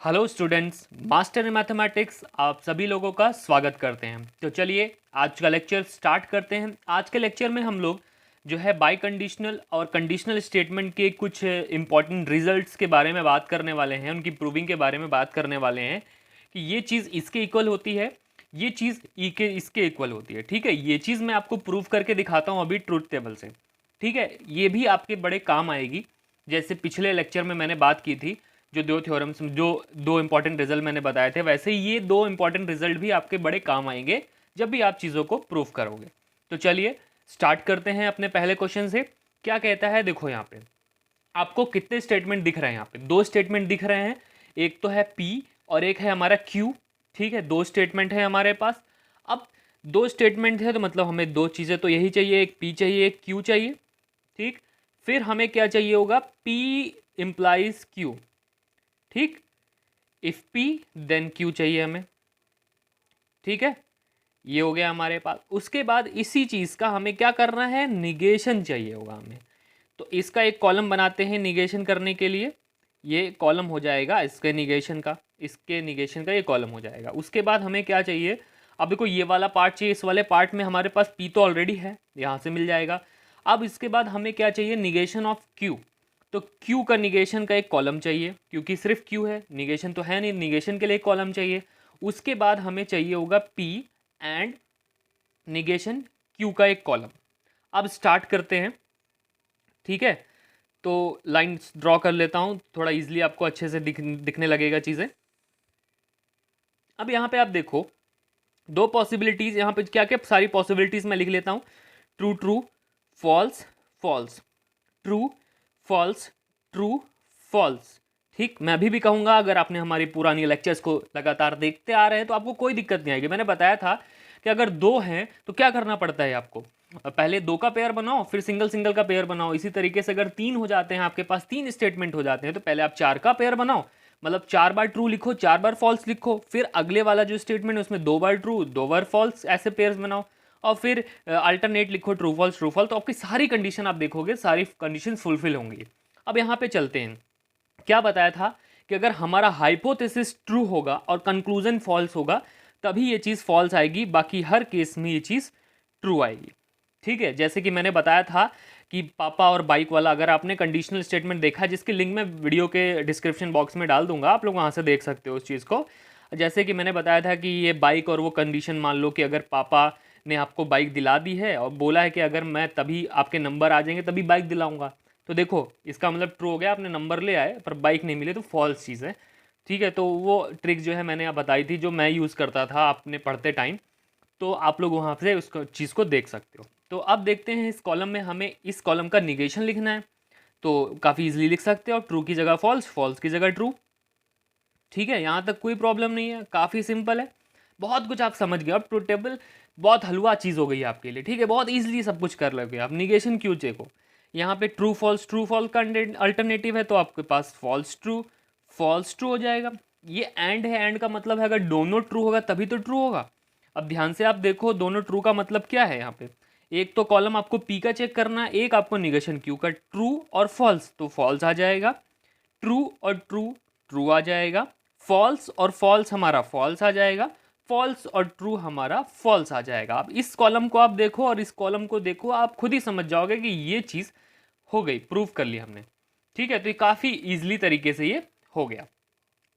Hello students, master in mathematics आप सभी लोगों का स्वागत करते हैं। तो चलिए आज का लेक्चर स्टार्ट करते हैं। आज के लेक्चर में हम लोग जो है बाई कंडीशनल और कंडीशनल स्टेटमेंट के कुछ इंपॉर्टेंट रिजल्ट्स के बारे में बात करने वाले हैं, उनकी प्रूविंग के बारे में बात करने वाले हैं कि ये चीज़ इसके इक्वल होती है, ये चीज़ ई के इसके इक्वल होती है। ठीक है, ये चीज़ मैं आपको प्रूव करके दिखाता हूँ अभी ट्रूथ टेबल से। ठीक है, ये भी आपके बड़े काम आएगी। जैसे पिछले लेक्चर में मैंने बात की थी, जो दो थ्योरम्स, जो दो इंपॉर्टेंट रिजल्ट मैंने बताए थे, वैसे ही ये दो इंपॉर्टेंट रिजल्ट भी आपके बड़े काम आएंगे जब भी आप चीज़ों को प्रूव करोगे। तो चलिए स्टार्ट करते हैं अपने पहले क्वेश्चन से। क्या कहता है, देखो यहाँ पे आपको कितने स्टेटमेंट दिख रहे हैं। यहाँ पे दो स्टेटमेंट दिख रहे हैं, एक तो है P और एक है हमारा Q। ठीक है, दो स्टेटमेंट है हमारे पास। अब दो स्टेटमेंट है तो मतलब हमें दो चीज़ें तो यही चाहिए, एक P चाहिए, एक Q चाहिए। ठीक, फिर हमें क्या चाहिए होगा, P इम्प्लाइज Q। ठीक, इफ P देन Q चाहिए हमें। ठीक है, ये हो गया हमारे पास। उसके बाद इसी चीज़ का हमें क्या करना है, निगेशन चाहिए होगा हमें। तो इसका एक कॉलम बनाते हैं निगेशन करने के लिए। ये कॉलम हो जाएगा इसके निगेशन का, इसके निगेशन का ये कॉलम हो जाएगा। उसके बाद हमें क्या चाहिए, अब देखो ये वाला पार्ट चाहिए। इस वाले पार्ट में हमारे पास P तो ऑलरेडी है, यहाँ से मिल जाएगा। अब इसके बाद हमें क्या चाहिए, निगेशन ऑफ Q। तो Q का निगेशन का एक कॉलम चाहिए, क्योंकि सिर्फ Q है, निगेशन तो है नहीं, निगेशन के लिए एक कॉलम चाहिए। उसके बाद हमें चाहिए होगा P एंड निगेशन Q का एक कॉलम। अब स्टार्ट करते हैं। ठीक है, तो लाइन ड्रॉ कर लेता हूँ, थोड़ा इजीली आपको अच्छे से दिखने लगेगा चीज़ें। अब यहाँ पे आप देखो दो पॉसिबिलिटीज़, यहाँ पे क्या क्या सारी पॉसिबिलिटीज़ मैं लिख लेता हूँ। True true, false false, true false, true false. ठीक, मैं अभी भी कहूँगा, अगर आपने हमारी पुरानी लेक्चर्स को लगातार देखते आ रहे हैं तो आपको कोई दिक्कत नहीं आएगी। मैंने बताया था कि अगर दो हैं तो क्या करना पड़ता है आपको, पहले दो का पेयर बनाओ, फिर सिंगल सिंगल का पेयर बनाओ। इसी तरीके से अगर तीन हो जाते हैं, आपके पास तीन स्टेटमेंट हो जाते हैं, तो पहले आप चार का पेयर बनाओ, मतलब चार बार ट्रू लिखो, चार बार फॉल्स लिखो। फिर अगले वाला जो स्टेटमेंट है उसमें दो बार ट्रू, दो बार फॉल्स, ऐसे पेयर्स बनाओ। और फिर अल्टरनेट लिखो, ट्रू फॉल्स ट्रू फॉल्स। तो आपकी सारी कंडीशन आप देखोगे, सारी कंडीशन फुलफिल होंगी। अब यहाँ पे चलते हैं। क्या बताया था कि अगर हमारा हाइपोथेसिस ट्रू होगा और कंक्लूजन फॉल्स होगा तभी ये चीज़ फॉल्स आएगी, बाकी हर केस में ये चीज़ ट्रू आएगी। ठीक है, जैसे कि मैंने बताया था कि पापा और बाइक वाला, अगर आपने कंडीशनल स्टेटमेंट देखा, जिसकी लिंक मैं वीडियो के डिस्क्रिप्शन बॉक्स में डाल दूंगा, आप लोग वहाँ से देख सकते हो उस चीज़ को। जैसे कि मैंने बताया था कि ये बाइक और वो कंडीशन, मान लो कि अगर पापा ने आपको बाइक दिला दी है और बोला है कि अगर मैं तभी आपके नंबर आ जाएंगे तभी बाइक दिलाऊंगा, तो देखो इसका मतलब ट्रू हो गया, आपने नंबर ले आए पर बाइक नहीं मिले तो फॉल्स चीज़ है। ठीक है, तो वो ट्रिक जो है मैंने बताई थी, जो मैं यूज़ करता था अपने पढ़ते टाइम, तो आप लोग वहाँ से उसको चीज़ को देख सकते हो। तो अब देखते हैं इस कॉलम में हमें इस कॉलम का निगेशन लिखना है, तो काफ़ी इजीली लिख सकते हो, ट्रू की जगह फॉल्स, फॉल्स की जगह ट्रू। ठीक है, यहाँ तक कोई प्रॉब्लम नहीं है, काफ़ी सिंपल है, बहुत कुछ आप समझ गए। अब ट्रूथ टेबल बहुत हलवा चीज़ हो गई है आपके लिए। ठीक है, बहुत ईजिली सब कुछ कर लोगे आप। निगेशन क्यों चेको, यहाँ पे ट्रू फॉल्स का अल्टरनेटिव है, तो आपके पास फॉल्स ट्रू हो जाएगा। ये एंड है, एंड का मतलब है अगर दोनों ट्रू होगा तभी तो ट्रू होगा। अब ध्यान से आप देखो, दोनों ट्रू का मतलब क्या है। यहाँ पे एक तो कॉलम आपको पी का चेक करना है, एक आपको निगेशन क्यू का। ट्रू और फॉल्स, तो फॉल्स आ जाएगा, ट्रू और ट्रू ट्रू आ जाएगा, फॉल्स और फॉल्स हमारा फॉल्स आ जाएगा, फॉल्स और ट्रू हमारा फॉल्स आ जाएगा। अब इस कॉलम को आप देखो और इस कॉलम को देखो, आप खुद ही समझ जाओगे कि ये चीज़ हो गई, प्रूव कर ली हमने। ठीक है, तो ये काफ़ी ईजिली तरीके से ये हो गया।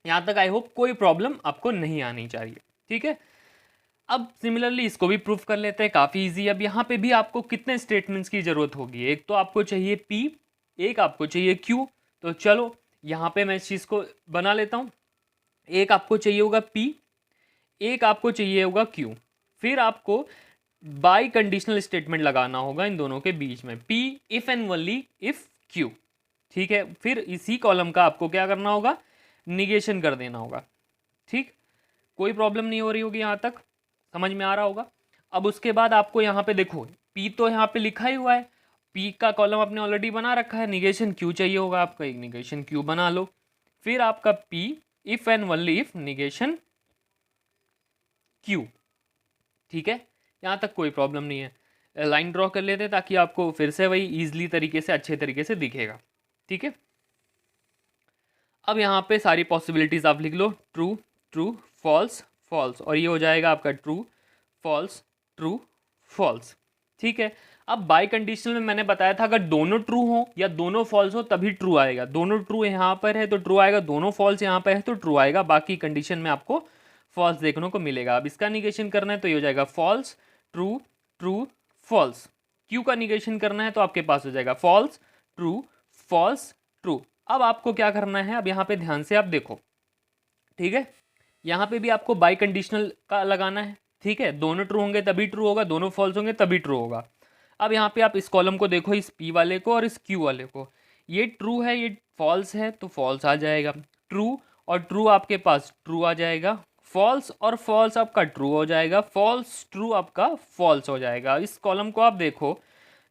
यहाँ तक आई होप कोई प्रॉब्लम आपको नहीं आनी चाहिए। ठीक है, अब सिमिलरली इसको भी प्रूफ कर लेते हैं, काफ़ी इजी। अब यहाँ पे भी आपको कितने स्टेटमेंट्स की ज़रूरत होगी, एक तो आपको चाहिए P, एक आपको चाहिए Q। तो चलो यहाँ पे मैं इस चीज़ को बना लेता हूँ। एक आपको चाहिए होगा P, एक आपको चाहिए होगा Q। फिर आपको बाई कंडीशनल स्टेटमेंट लगाना होगा इन दोनों के बीच में, P if and only if Q। ठीक है, फिर इसी कॉलम का आपको क्या करना होगा, निगेशन कर देना होगा। ठीक, कोई प्रॉब्लम नहीं हो रही होगी, यहाँ तक समझ में आ रहा होगा। अब उसके बाद आपको यहाँ पे देखो, P तो यहाँ पे लिखा ही हुआ है, P का कॉलम आपने ऑलरेडी बना रखा है, निगेशन Q चाहिए होगा आपका, एक निगेशन Q बना लो। फिर आपका P if and only if negation Q। ठीक है, यहाँ तक कोई प्रॉब्लम नहीं है। लाइन ड्रॉ कर लेते हैं ताकि आपको फिर से वही ईजिली तरीके से, अच्छे तरीके से दिखेगा। ठीक है, अब यहाँ पे सारी पॉसिबिलिटीज़ आप लिख लो, ट्रू ट्रू फॉल्स फॉल्स, और ये हो जाएगा आपका ट्रू फॉल्स ट्रू फॉल्स। ठीक है, अब बाई कंडीशनल में मैंने बताया था अगर दोनों ट्रू हो या दोनों फॉल्स हो तभी ट्रू आएगा। दोनों ट्रू यहाँ पर है तो ट्रू आएगा, दोनों फॉल्स यहाँ पर है तो ट्रू आएगा, बाकी कंडीशन में आपको फॉल्स देखने को मिलेगा। अब इसका निगेशन करना है तो ये हो जाएगा false true true false. Q का निगेशन करना है तो आपके पास हो जाएगा फॉल्स ट्रू फॉल्स ट्रू। अब आपको क्या करना है, अब यहाँ पे ध्यान से आप देखो, ठीक है, यहाँ पे भी आपको बाई कंडीशनल का लगाना है। ठीक है, दोनों ट्रू होंगे तभी ट्रू होगा, दोनों फॉल्स होंगे तभी ट्रू होगा। अब यहाँ पे आप इस कॉलम को देखो, इस पी वाले को और इस क्यू वाले को, ये ट्रू है ये फॉल्स है तो फॉल्स आ जाएगा, ट्रू और ट्रू आपके पास ट्रू आ जाएगा, फॉल्स और फॉल्स आपका ट्रू हो जाएगा, फॉल्स ट्रू आपका फॉल्स हो जाएगा। इस कॉलम को आप देखो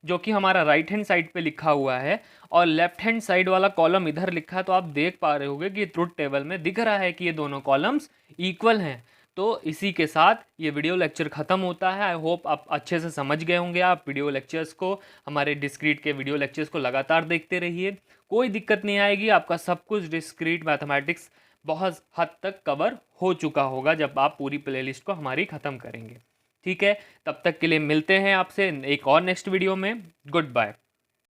जो कि हमारा राइट हैंड साइड पे लिखा हुआ है और लेफ्ट हैंड साइड वाला कॉलम इधर लिखा है, तो आप देख पा रहे होंगे कि ट्रुथ टेबल में दिख रहा है कि ये दोनों कॉलम्स इक्वल हैं। तो इसी के साथ ये वीडियो लेक्चर ख़त्म होता है। आई होप आप अच्छे से समझ गए होंगे। आप वीडियो लेक्चर्स को, हमारे डिस्क्रीट के वीडियो लेक्चर्स को लगातार देखते रहिए, कोई दिक्कत नहीं आएगी, आपका सब कुछ डिस्क्रीट मैथमेटिक्स बहुत हद तक कवर हो चुका होगा जब आप पूरी प्लेलिस्ट को हमारी ख़त्म करेंगे। ठीक है, तब तक के लिए मिलते हैं आपसे एक और नेक्स्ट वीडियो में। Good bye.